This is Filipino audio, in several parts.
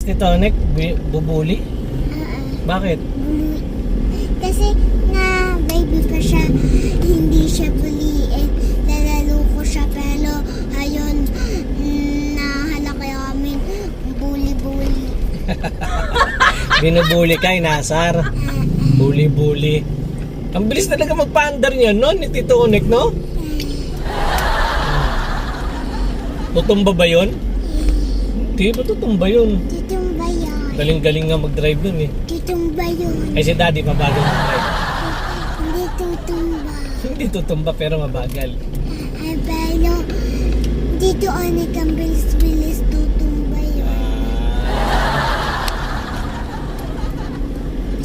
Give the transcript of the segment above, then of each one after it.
Tito Onek, bubuli? Bakit? Kasi na baby pa siya, hindi siya buliin. Lalalo ko siya pero ayun, nahalaki kami buli-buli. Binubuli ka, Inasar. Buli-buli. Ang bilis talaga magpa-andar niya, no? Ni Tito Onek, no? Tutumba ba yun? Hindi ba tutumba yun? Titumba yun. Galing-galing nga mag-drive dun eh. Titumba yun. Ay si Daddy mabagal mag-drive. Hindi tutumba. Hindi tutumba pero mabagal. Ay, pero dito Onek ang bilis-bilis tutumba yun.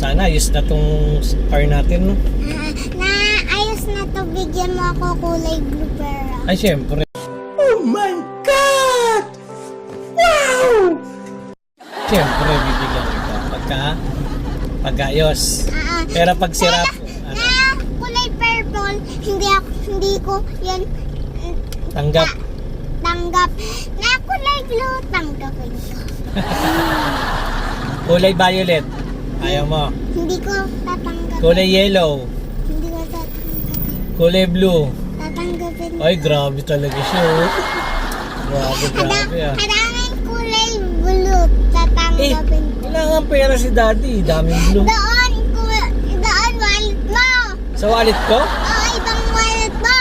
Sana ayos na tong car natin, no? Ayos na to, bigyan mo ako kulay blue pero. Ay, syempre. Oh my God! Wow! Syempre, bibigyan kita. Pagka-ayos. Pero pag sirap, Na kulay purple, hindi ko yan tanggap. tanggap. Na kulay blue, tanggapin ko. Kulay violet. Ayaw mo. Hindi ko tatanggapin. Kulay yellow. Hindi ko tatanggapin. Kulay blue. Tatanggapin. Ay, grabe talaga siya. Oh. Grabe ah. Kadaming kulay blue, tatanggapin ko. Wala nga pera si Daddy. Daming blue. Doon, wallet mo. Sa wallet ko? Oo, ibang wallet mo.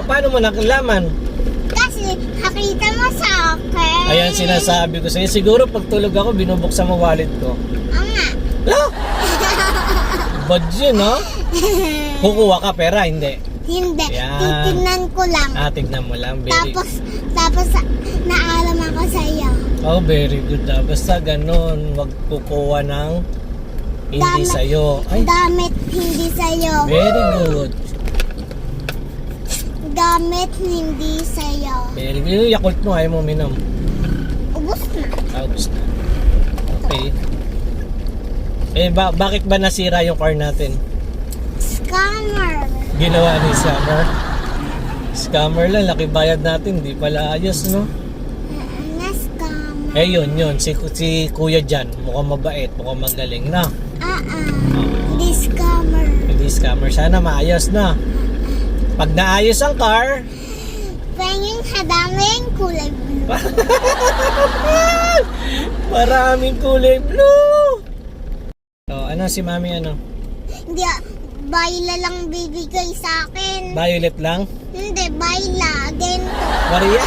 Paano mo nakalaman? Kasi nakita mo sa akin. Ayan sinasabi ko sa'yo. Siguro pag tulog ako, binubuksan mo wallet ko. Oo nga. Ah! Bad yun, no? Kukuha ka pera, hindi. Hindi. Yan. Titignan ko lang. Tignan mo lang. Tapos naalam ako sa iyo. Oh, very good. Basta ganun. Huwag kukuha ng hindi sa'yo. Ay, Damit hindi sa iyo. very good. Damit hindi sa iyo. Very good. Yung Yakult mo, ayaw mo minom. Ubus na. Tapos na. Okay. Bakit ba nasira yung car natin? Scammer. Ginawa ni Summer. Scammer lang, laki bayad natin, di pala ayos, no? Na scammer. Yun, si Kuya Jan, mukhang mabait, mukhang magaling na. Hindi scammer. Hindi scammer, sana maayos na. Pag naayos ang car, Pengin kadaming kulay blue. maraming kulay blue. So, ano si Mami, ano? Hindi, bayla lang bibigay sa akin. Violet lang? Hindi, bayla. Ganito. Maria?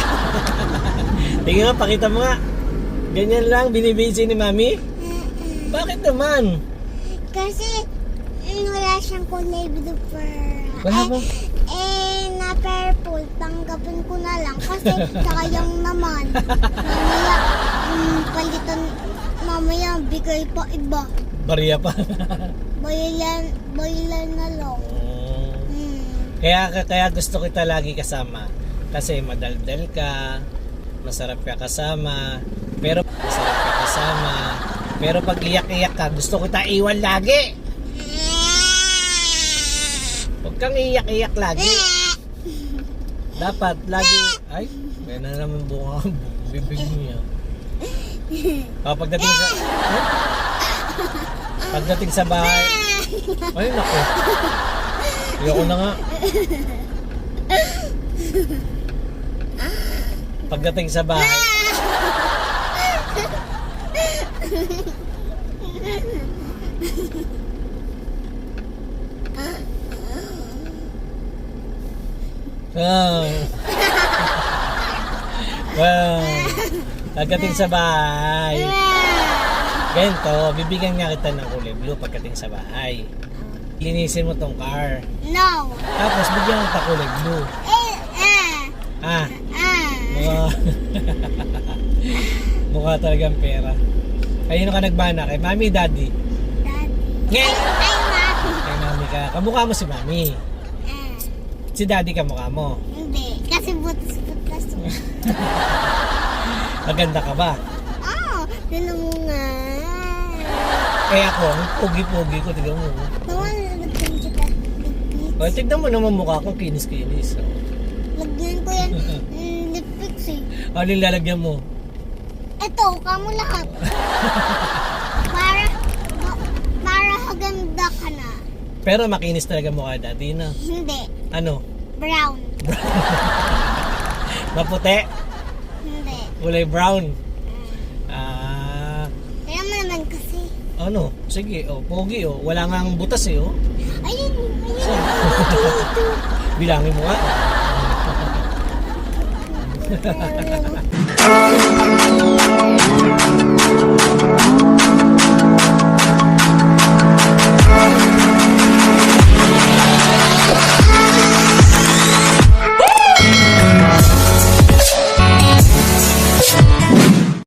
Tingnan nga, pakita mo nga. Ganyan lang, binibisi ni Mami? Bakit naman? Kasi wala siyang kulay blue per. Wala ba? Na purple, tanggapin ko na lang kasi sayang naman. Mamaya, palitan, mamaya bigay pa iba. Maria pa. Bayilan na lang. Kaya gusto kita lagi kasama. Kasi madaldal ka, masarap ka kasama, pero pag iyak-iyak ka, gusto kita iwan lagi. Huwag kang iyak-iyak lagi. Dapat lagi. Ay, may na naman bunga ang bibig niya. Pagdating sa bahay. Ay, naku. Ayoko na nga. Pagdating sa bahay. Wow. Pagdating sa bahay. Ganito, bibigyan nga kita ng kulay blue pagdating sa bahay. Linisin mo tong car. No. Tapos bigyan kita kulay blue. Mukha talagang pera. Kanino ka nagmana? Kay Mami, Daddy? Daddy. Ay, Mami. Kay Mami ka. Kamukha mo si Mami. Si Daddy kamukha mo. Hindi, kasi butas-butas. Maganda ka ba? Tinan mo nga. Ako, ang pogi-pogi ko. Tignan mo. Lagyan kita. Tignan mo naman mukha ko. Kinis-kinis. Lagyan ko yan. Lipix eh. Ano yung lalagyan mo? Ito, kamo lahat. para, para haganda ka na. Pero makinis talaga mukha dati na. Hindi. Ano? Brown. Maputi? Hindi. Kulay brown? Mm. Ah, Kaya mo naman kasi. ano? Sige, oh, pogi oh. Wala nga ang butas eh oh. Ayun, So, dito. bilangin mo nga.